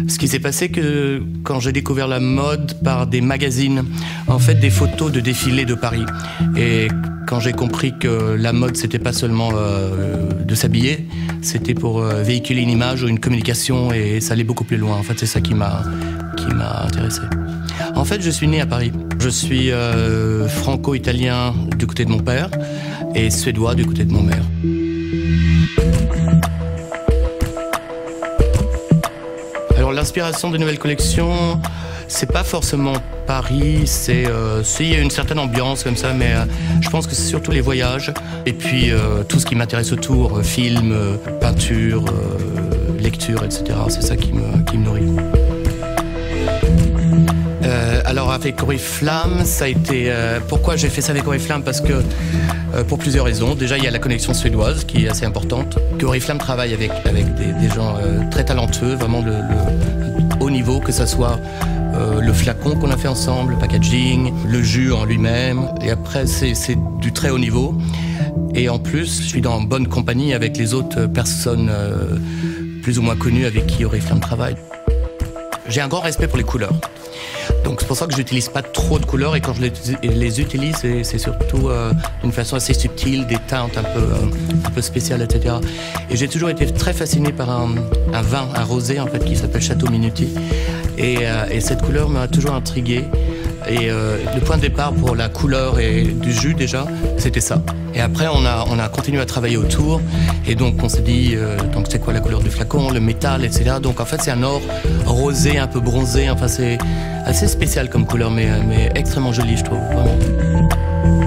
Ce qui s'est passé que quand j'ai découvert la mode par des magazines, en fait des photos de défilés de Paris. Et quand j'ai compris que la mode c'était pas seulement de s'habiller, c'était pour véhiculer une image ou une communication et ça allait beaucoup plus loin. En fait c'est ça qui m'a intéressé. En fait je suis né à Paris. Je suis franco-italien du côté de mon père et suédois du côté de mon mère. Alors l'inspiration des nouvelles collections, c'est pas forcément Paris, c'est il y a une certaine ambiance comme ça, mais je pense que c'est surtout les voyages et puis tout ce qui m'intéresse autour, films, peinture, lecture, etc. C'est ça qui me nourrit. Alors avec Oriflamme, ça a été... pourquoi j'ai fait ça avec Oriflamme? Parce que pour plusieurs raisons. Déjà, il y a la connexion suédoise qui est assez importante. Que Oriflamme travaille avec des gens très talentueux, vraiment de haut niveau, que ce soit le flacon qu'on a fait ensemble, le packaging, le jus en lui-même. Et après, c'est du très haut niveau. Et en plus, je suis dans bonne compagnie avec les autres personnes plus ou moins connues avec qui Oriflamme travaille. J'ai un grand respect pour les couleurs. Donc c'est pour ça que je n'utilise pas trop de couleurs et quand je les utilise, c'est surtout d'une façon assez subtile, des teintes un peu spéciales, etc. Et j'ai toujours été très fasciné par un vin, un rosé en fait, qui s'appelle Château Minuti. Et cette couleur m'a toujours intrigué. Et le point de départ pour la couleur et du jus déjà, c'était ça. Et après on a continué à travailler autour et donc on s'est dit donc c'est quoi la couleur du flacon, le métal, etc. Donc en fait c'est un or rosé, un peu bronzé, enfin c'est assez spécial comme couleur mais extrêmement joli je trouve, vraiment.